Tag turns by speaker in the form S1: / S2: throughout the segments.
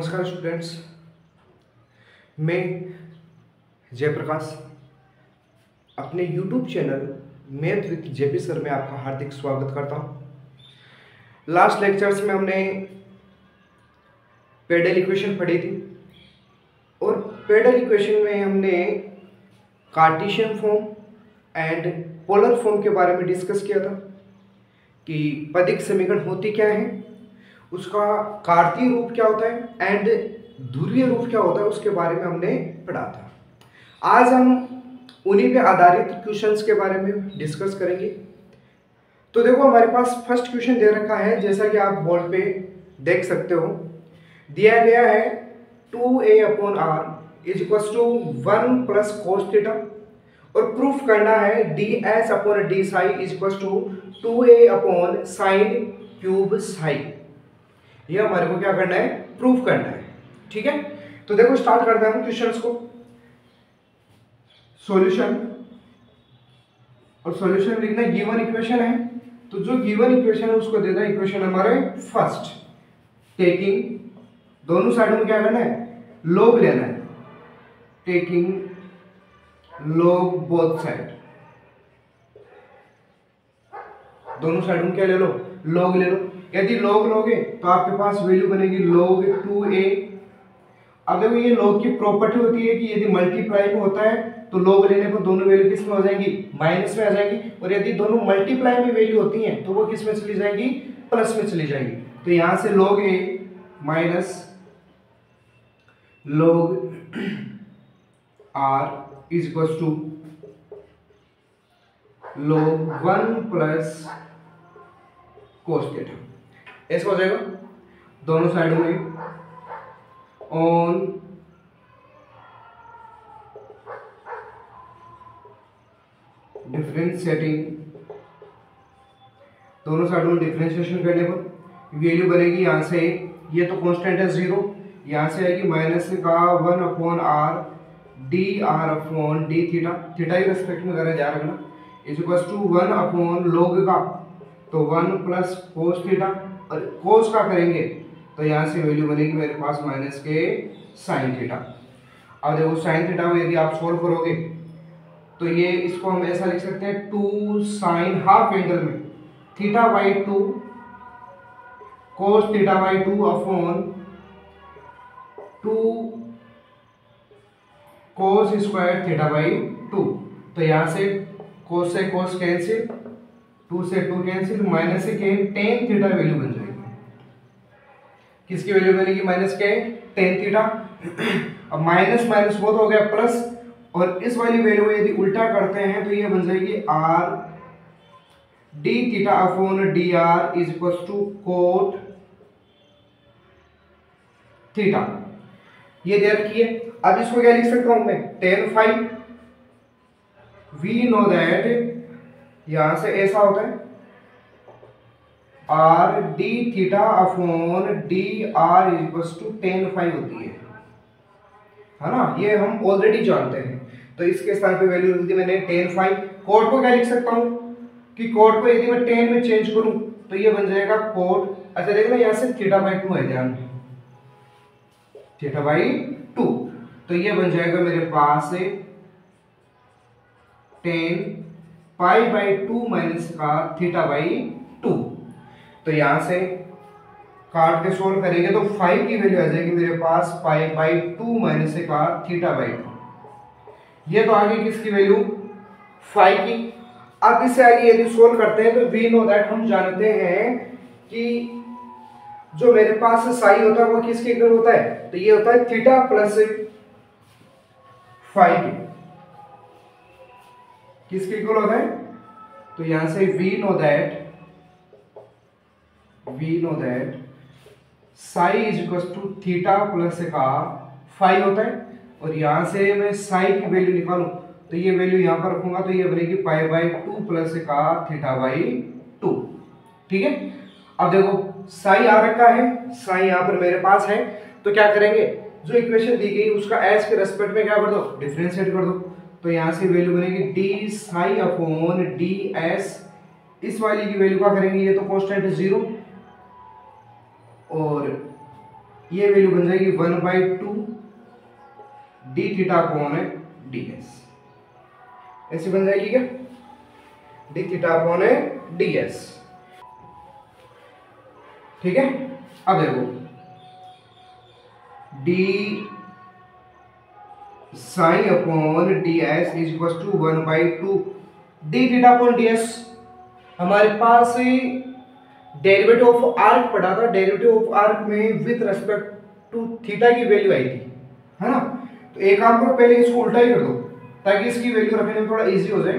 S1: नमस्कार स्टूडेंट्स, मैं जयप्रकाश अपने YouTube channel math with JP sir में आपका हार्दिक स्वागत करता हूं। लास्ट लेक्चर्स में हमने पेडल इक्वेशन पढ़ी थी और पेडल इक्वेशन में हमने Cartesian form and polar form के बारे में डिस्कस किया था कि पदिक समीकरण होती क्या है, उसका कार्तीय रूप क्या होता है एंड ध्रुवीय रूप क्या होता है, उसके बारे में हमने पढ़ा था। आज हम उन्हीं पे आधारित क्वेश्चंस के बारे में डिस्कस करेंगे। तो देखो, हमारे पास फर्स्ट क्वेश्चन दे रखा है, जैसा कि आप बोर्ड पे देख सकते हो। दिया गया है 2a/r is to 1 plus cos theta और प्रूफ करना है ds/d psi is to 2a/sin cube psi. ये हमारे को क्या करना है, प्रूफ करना है। ठीक है, तो देखो स्टार्ट करते हैं क्वेश्चंस को। सॉल्यूशन, और सॉल्यूशन लिखना है, गिवन इक्वेशन है तो जो गिवन इक्वेशन है उसको देना है इक्वेशन हमारे फर्स्ट। टेकिंग, दोनों साइडों में क्या करना है, लॉग लेना है। टेकिंग लॉग बोथ साइड, दोनों साइडों में क्या ले लो, लॉग ले लो। यदि लॉग लोगे तो आपके पास वैल्यू बनेगी log 2a। अब देखो, ये लॉग की प्रॉपर्टी होती है कि यदि मल्टीप्लाई में होता है तो log लेने पर दोनों वैल्यू किस में हो जाएंगी, माइनस में आ जाएंगी, और यदि दोनों मल्टीप्लाई में वैल्यू होती हैं तो वो किस में चली जाएंगी, प्लस में चली जाएंगी। तो यहां से log a minus log r is equal to log 1 plus cos theta, ऐसा हो जाएगा। दोनों साइडों में ऑन डिफरेंशिएटिंग, दोनों साइडों में डिफरेंशिएशन करने पर वैल्यू बनेगी यहां से, ये तो कांस्टेंट है 0, यहां से आएगी माइनस का 1/r dr/d थीटा, थीटा के रिस्पेक्ट में करना ध्यान रखना, इज इक्वल टू 1/log का, तो 1 प्लस कोस थीटा, और कोस का करेंगे तो यहाँ से वैल्यू बनेगी मेरे पास माइनस के साइन थीटा। अब देखो साइन थीटा को यदि आप सोल्व करोगे तो ये, इसको हम ऐसा लिख सकते हैं 2 साइन हाफ एंगल में θ/2 cos θ/2 अपॉन 2 cos स्क्वायर θ/2। तो यहाँ से cos से cos कैंसिल, 2 से 2 कैंसिल, माइनस से tan थीटा वैल्यू बन जाएगी। किसकी वैल्यू बनेगी, माइनस के tan थीटा। अब माइनस माइनस वो तो हो गया प्लस, और इस वाली वैल्यू यदि उल्टा करते हैं तो ये बन जाएगी r d theta upon dr is equal to cot theta. ये दे रखी है। अब इसको क्या लिख सकता हूं मैं, tan phi. We know that यहां से ऐसा होता है r d theta upon dr is equal to tan phi होती है ना, ये हम ऑलरेडी जानते हैं। तो इसके स्थान पे वैल्यू रख दी मैंने tan फाई। कोट को क्या लिख सकता हूं कि कोट को यदि मैं tan में चेंज करूं तो ये बन जाएगा कोट, अच्छा देखना यहां से θ/2 है, ध्यान θ/2, तो ये बन जाएगा मेरे पास tan π/2 माइनस का θ/2। तो यहां से काट के सोल्व करेंगे तो 5 की वैल्यू आ जाएगी मेरे पास π/2 माइनस का θ/2। ये तो आगे किसकी वैल्यू, 5 की। अब इससे आगे यदि सोल्व करते हैं तो वी नो दैट, हम जानते हैं कि जो मेरे पास साई होता है वो किसके इक्वल होता है, तो ये होता है थीटा प्लस 5, किसके इक्वल होता है। तो यहां से we know that psi is equal to theta plus का 5 होता है, और यहां से मैं साई की वैल्यू निकालूं तो ये वैल्यू यहां पर रखूंगा तो ये बनेगी π/2 प्लस का θ/2। ठीक है, अब देखो साई आ रखा है, साई यहां पर मेरे पास है, तो क्या करेंगे, जो इक्वेशन दी गई उसका एस के रेस्पेक्ट में क्या कर दो, डिफरेंशिएट कर दो। तो यहां से वैल्यू बनेगी d साई अपॉन ds, इस वाली की वैल्यू क्या करेंगे, ये तो कांस्टेंट है 0, और ये वैल्यू बन जाएगी 1/2 d theta upon d s. ऐसी बन जाएगी क्या, d theta upon d s. ठीक है, अब देखो d psi upon d s is equal to 1/2 d theta upon d s. हमारे पास डेरिवेटिव ऑफ आर्क पढ़ा था, डेरिवेटिव ऑफ आर्क में विद रेस्पेक्ट टू थीटा की वैल्यू आई थी, है ना। तो एक काम करो, पहले इसको उल्टा ही कर दो ताकि इसकी वैल्यू रखने में थोड़ा इजी हो जाए।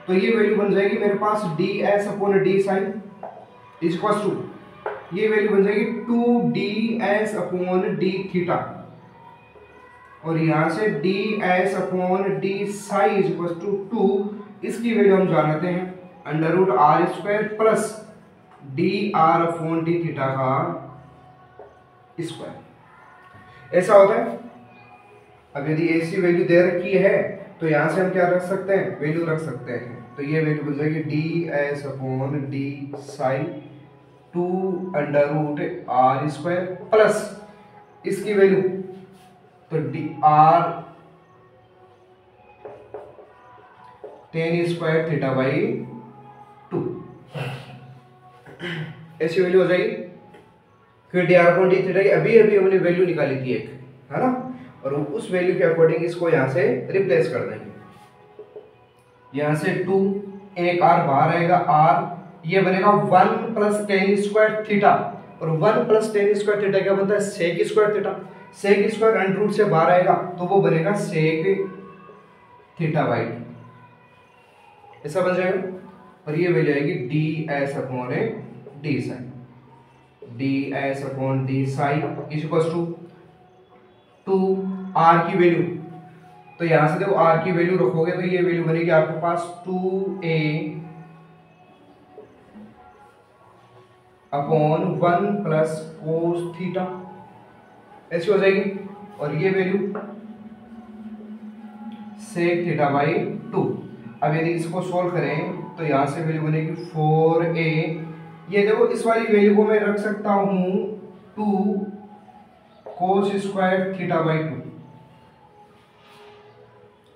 S1: तो ये वैल्यू बन जाएगी मेरे पास D S upon D sine is equal to, ये वैल्यू बन जाएगी 2ds अपॉन डी थीटा, और यहां से ds upon d psi is equal to 2, इसकी वैल्यू हम जानते हैं √r² plus dr upon d theta का स्क्वायर। ऐसा होता है। अब यदि ऐसी वैल्यू दे रखी है तो यहां से हम क्या रख सकते हैं, वैल्यू रख सकते हैं। तो ये वैल्यू बन जाएगी ds upon d Sai 2√r² plus इसकी वैल्यू तो dr tan² थीटा बाई 2, ऐसी वैल्यू हो जाएगी। फिर dr अपॉन डी थीटा की अभी हमने वैल्यू निकाली थी एक, है ना, और उस वैल्यू के अकॉर्डिंग इसको यहाँ से रिप्लेस कर देंगे। यहाँ से 2, एक r बाहर आएगा r, ये बनेगा 1 प्लस tan² थीटा, और 1 प्लस tan² थीटा क्या बनता है, sec² theta. sec² under root से बाहर आएगा तो वो बनेगा sec थीटा बाई 2, ऐसा बन जाएगा। और ये वैल्यू आएगी ds upon D sine, ds upon D sine is equal to 2 r की वैल्यू, तो यहां से देखो r की वैल्यू रखोगे तो ये वैल्यू बनेगी आपके पास 2a upon 1 plus cos theta, ऐसी हो जाएगी। और ये वैल्यू सेक थीटा बाई 2। अब यदि इसको सोल्व करें तो यहां से वैल्यू बनेगी 4a, ये देखो इस वाली वैल्यू को मैं रख सकता हूं 2 cos² थीटा बाई 2,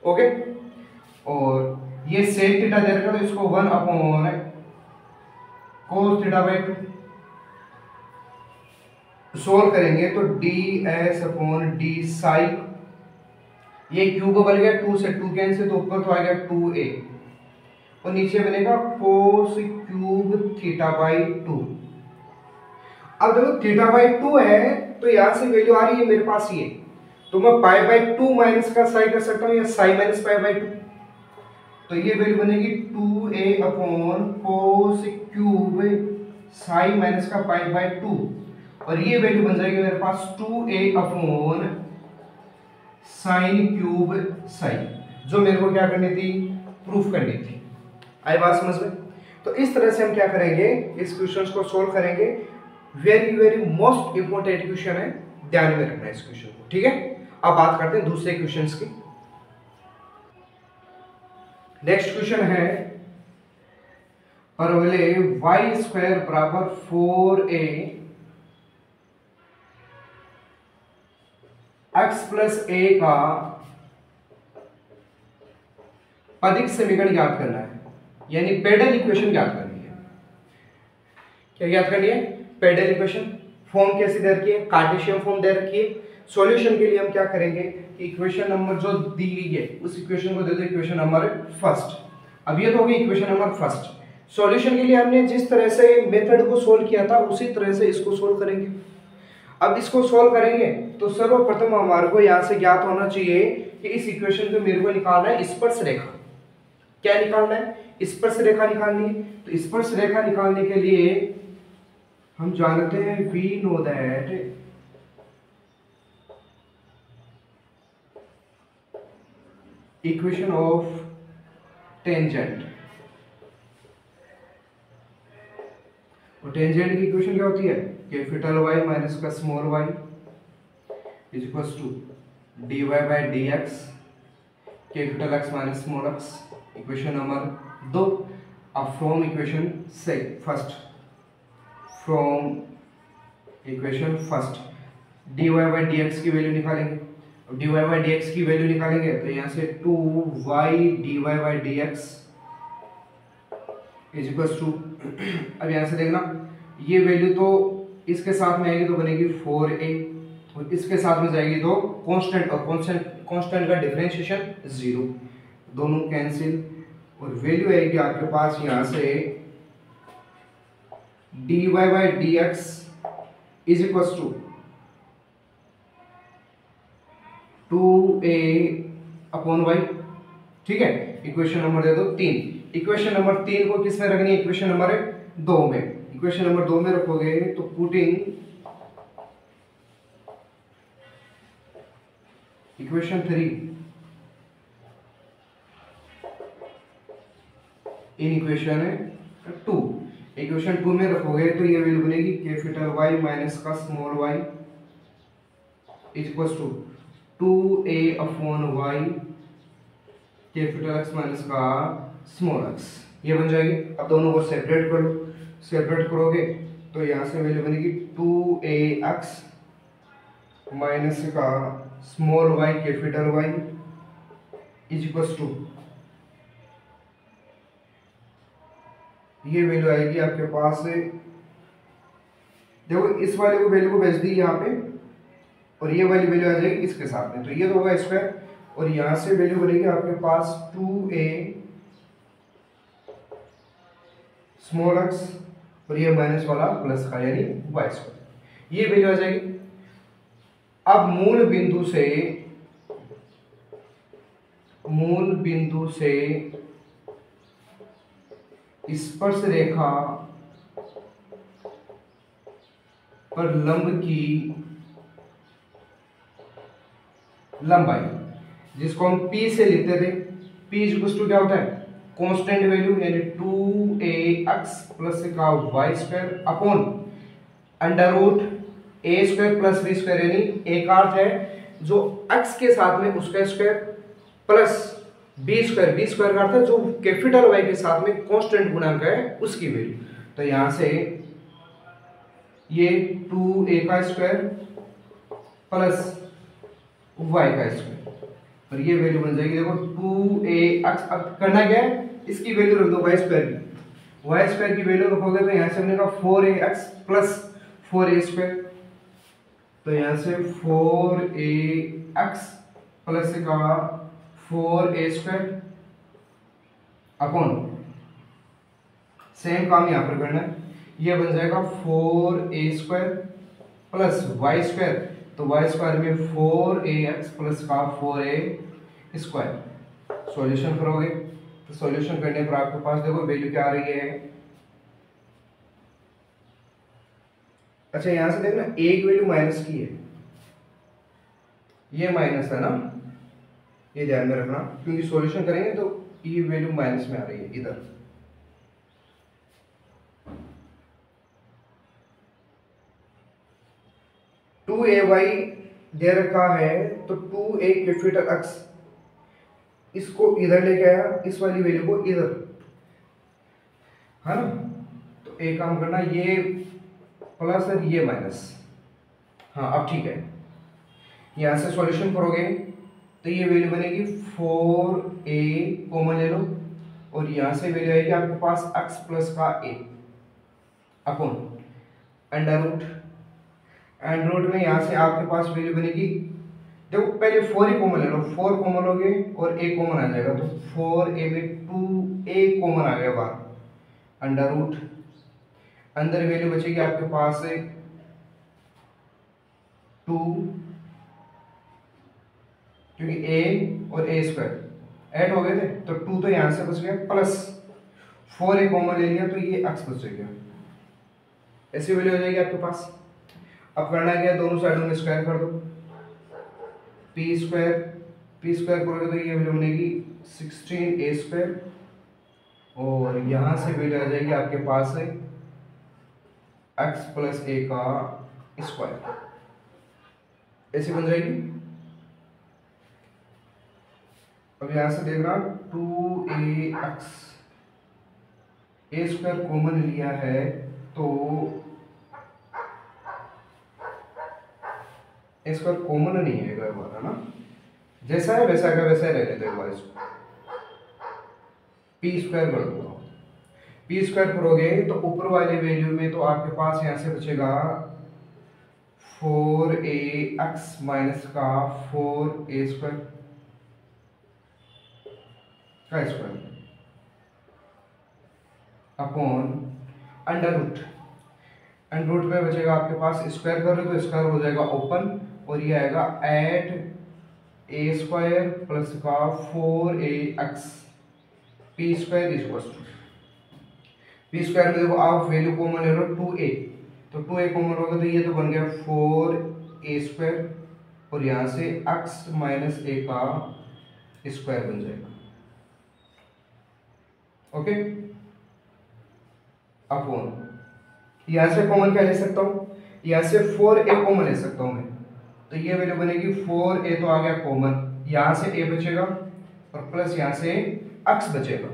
S1: ओके। और ये सेक थीटा दे रखा तो इसको 1 upon cos theta by 2 solve करेंगे तो ds अपॉन डी साई, ये क्यूब बन गया 2 से 2 कैंसिल तो ऊपर तो आ गया 2a, और नीचे बनेगा cos क्यूब थीटा बाई 2। अब देखो थीटा बाई 2 है तो यहां से वैल्यू आ रही है मेरे पास ये, तो मैं पाई बाई 2 माइनस का साई कर सकता हूं या साई माइनस पाई बाई 2, तो ये वैल्यू बनेगी 2a upon cos cube Sai minus का पाई बाई 2, और ये वैल्यू बन जाएगी मेरे पास 2a upon sine cube Sai, जो मेरे को क्या करनी थी, प्रूफ करनी थी। आई बात समझ में। तो इस तरह से हम क्या करेंगे, इस क्वेश्चन को सोल्व करेंगे। Very very most important question है, ध्यान में रखना इस क्वेश्चन को, ठीक है। अब बात करते हैं दूसरे क्वेश्चंस की। नेक्स्ट क्वेश्चन है, परवले y² बराबर 4a x प्लस a का पदिक समीकरण ज्ञात करना है, यानी पेडल इक्वेशन ज्ञात करनी है। क्या ज्ञात करनी है, पेडल इक्वेशन। फॉर्म कैसी दे रखी है, कार्टेशियन फॉर्म दे रखी है। सॉल्यूशन के लिए हम क्या करेंगे, इक्वेशन नंबर जो दी गई है उस इक्वेशन को दे दो इक्वेशन नंबर फर्स्ट। अब ये तो होगी इक्वेशन नंबर फर्स्ट। सॉल्यूशन के लिए हमने जिस तरह से मेथड को सोल्व किया था उसी तरह से इसको सोल्व करेंगे। अब इसको सोल्व करेंगे तो सर्वप्रथम हमारे को यहाँ से ज्ञात होना चाहिए कि इस इक्वेशन को मेरे को निकालना है स्पर्श रेखा। क्या निकालना है, स्पर्श रेखा निकालनी है। तो स्पर्श रेखा निकालने के लिए हम जानते हैं we know that equation of tangent, और टेंजेंट की इक्वेशन क्या होती है, कैपिटल Y माइनस का small y is equal to dy by d x capital X minus small x। Equation number 2। अब फ्रॉम इक्वेशन से first, from equation first d y by d x की value निकालेंगे। अब d y by d x की value निकालेंगे तो यहाँ से 2y d y by d x is equal to, अब यहाँ से देखना ये वैल्यू तो इसके साथ में आएगी तो बनेगी 4a, और इसके साथ में जाएगी तो कांस्टेंट, और कांस्टेंट का डिफरेंशिएशन 0, दोनों कैंसिल, और वैल्यू आएगी आपके पास यहाँ से d y by d x is equal to 2a upon y। ठीक है, इक्वेशन नंबर दे दो 3। इक्वेशन नंबर 3 को किस में रखनी है? इक्वेशन नंबर 2 में। इक्वेशन नंबर 2 में रखोगे तो putting equation 3 in equation 2, equation 2 में रखोगे तो ये वैल्यू बनेगी कैपिटल Y माइनस का small y is equal to 2a upon y capital X minus का स्मॉल x, ये बन जाएगी। अब दोनों को सेपरेट कर लो, सेपरेट करोगे तो यहाँ से वैल्यू बनेगी 2ax माइनस का small y capital Y is equal to, ये वैल्यू आएगी आपके पास से, देखो इस वाले को वैल्यू को भेज दी यहाँ पे, और ये वाली वैल्यू आ जाएगी इसके साथ में, तो ये तो होगा स्क्वायर, और यहाँ से वैल्यू बनेगी आपके पास 2a स्मॉल x, और ये माइनस वाला प्लस का यानी y स्क्वायर, ये वैल्यू आ जाएगी। अब मूल बिंदु से स्पर्श रेखा पर लंब की लंबाई, जिसको हम p से लिखते थे, p इक्वल टू क्या होता है? कांस्टेंट वैल्यू यानी 2ax प्लस का y square upon under root a square plus b square, यानी एक अर्थ है जो x के साथ में उसका स्क्वायर प्लस b स्क्वायर का अर्थ है जो कैपिटल Y के साथ में कांस्टेंट गुणांक है उसकी वैल्यू। तो यहां से ये 2a का स्क्वायर प्लस y का स्क्वायर, और ये वैल्यू बन जाएगी, देखो 2ax। अब करना क्या है, इसकी वैल्यू रख दो y स्क्वायर की वैल्यू रखोगे तो यहाँ से बनेगा 4ax प्लस 4a स्क्वायर, तो यहाँ से 4ax प्लस का 4a स्क्वायर अपॉन, सेम काम यहाँ पर करना है, ये बन जाएगा 4a square plus y square, तो y स्क्वायर में 4ax प्लस का 4a स्क्वायर। सॉल्यूशन करोगे तो सॉल्यूशन करने पर आपके पास देखो वैल्यू क्या आ रही है। अच्छा यहां से देखना एक वैल्यू माइनस की है, ये माइनस है ना, ये ध्यान में रखना, क्योंकि सॉल्यूशन करेंगे तो ये वैल्यू माइनस में आ रही है इधर। टू ए वाई दे रखा है तो 2a कैपिटल x, इसको इधर लेके आया, इस वाली वैल्यू को इधर, है ना। तो एक काम करना, ये प्लस और ये माइनस, हाँ अब ठीक है। यहां से सॉल्यूशन करोगे तो ये वैल्यू बनेगी 4a कॉमन ले लो, और यहां से वैल्यू आएगी आपके पास x प्लस का a अपॉन अंडर रूट में यहां से आपके पास वैल्यू बनेगी, देखो पहले 4 ही कॉमन ले लो, 4 कॉमन लोगे और a कॉमन आ जाएगा, तो 4a में 2a कॉमन आ गया बाहर, अंडर रूट अंदर वैल्यू बचेगी आपके पास 2, क्योंकि a और a स्क्वायर ऐड हो गए थे तो 2 तो यहां से बच गया, प्लस 4a कॉमन ले लिया तो ये x बच गया, ऐसी वैल्यू हो जाएगी आपके पास। अब करना क्या, दोनों साइडों में स्क्वायर कर दो, पी स्क्वायर करोगे तो ये वैल्यू बनेगी 16a स्क्वायर, और यहां से वैल्यू आ जाएगी आपके पास x प्लस a का स्क्वायर, ऐसी बन जाएगी। अब यहां से देखना 2ax, a स्क्वायर कॉमन लिया है तो ए स्क्वायर कॉमन नहीं है एक बार, है ना, जैसा है वैसा का वैसा रह लेते हैं इसको, पी स्क्वायर कर दूंगा। पी स्क्वायर करोगे तो ऊपर वाले वैल्यू में तो आपके पास यहाँ से बचेगा 4ax माइनस का 4a स्क्वायर का स्क्वायर अपॉन अंडर रूट पे बचेगा आपके पास, स्क्वायर करोगे तो स्क्वायर हो जाएगा ओपन, और ये आएगा एट ए स्क्वायर प्लस का 4ax p square is equal to, p square में देखो आप वैल्यू कॉमन ले लो 2a, तो 2a कॉमन होगा तो ये तो बन गया 4a स्क्वायर, और यहाँ से x माइनस a का स्क्वायर बन जाएगा। ओके, अपॉन यहाँ से कॉमन क्या ले सकता हूँ, यहाँ से 4a कॉमन ले सकता हूँ मैं, तो ये वैल्यू बनेगी 4a तो आ गया कॉमन, यहाँ से a बचेगा और प्लस यहाँ से x बचेगा।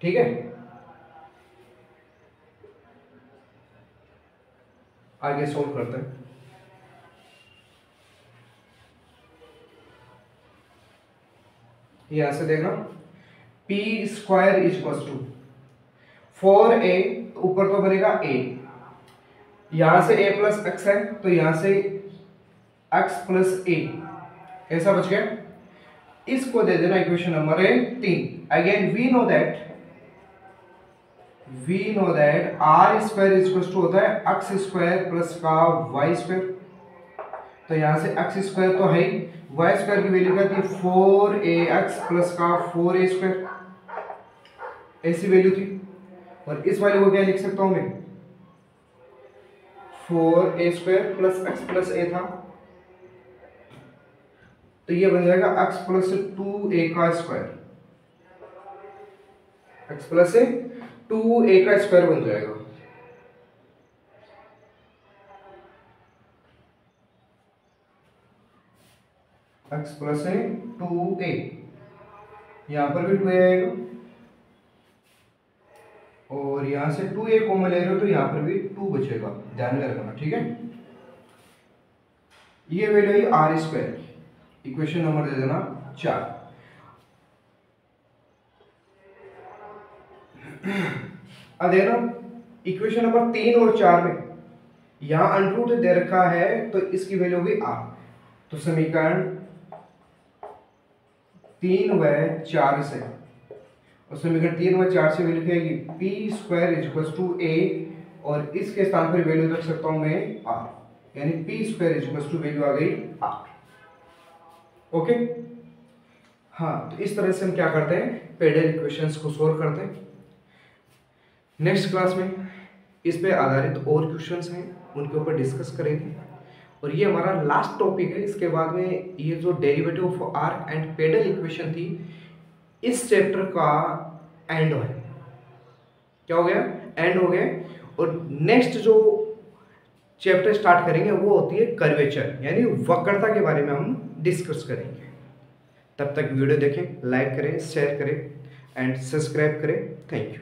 S1: ठीक है, आगे सोल्व करते हैं। यहां से देखना p square is equal to 4a, ऊपर तो बनेगा a, यहां से a प्लस एक्स है तो यहां से x प्लस a, ऐसा बच गया। इसको दे देना equation number 3। Again we know that r square is equal to होता है एक्स स्क्वायर प्लस का वाई स्क्वायर, तो यहां से एक्स स्क्वायर तो है ही, वाई स्क्वायर की वैल्यू क्या थी 4ax प्लस का 4a स्क्वायर, ऐसी वैल्यू थी, और इस वाले को क्या लिख सकता हूं मैं 4a square plus x plus a था, तो ये बन जाएगा x प्लस 2a का स्क्वायर, x प्लस 2a का स्क्वायर बन जाएगा। x प्लस 2a, यहां पर भी 2a आएगा, और यहां से 2a कॉमन ले रहे हो तो यहां पर भी 2 बचेगा, ध्यान में रखना। ठीक है, ये वैल्यू है आर स्क्वायर, इक्वेशन नंबर दे देना 4। अब देखना इक्वेशन नंबर 3 और 4 में यहां अंडररूट दे रखा है तो इसकी वैल्यू होगी आर, तो समीकरण 3 व 4 से, और समीकरण 3 व 4 से वैल्यू क्या आएगी p square is equal to a, और इसके स्थान पर वैल्यू रख सकता हूं मैं r, यानी P square is equal to value आ गई r। ओके, हाँ, तो इस तरह से हम क्या करते हैं पेडल इक्वेशंस को सोल्व करते हैं। नेक्स्ट क्लास में इस पे आधारित और क्वेश्चंस हैं उनके ऊपर डिस्कस करेंगे, और ये हमारा लास्ट टॉपिक है। इसके बाद में ये जो derivative of r and pedal equation थी इस चैप्टर का एंड है, क्या हो गया एंड हो गया, और नेक्स्ट जो चैप्टर स्टार्ट करेंगे वो होती है कर्वेचर, यानी वक्रता के बारे में हम डिस्कस करेंगे। तब तक वीडियो देखें, लाइक करें, शेयर करें एंड सब्सक्राइब करें। Thank you.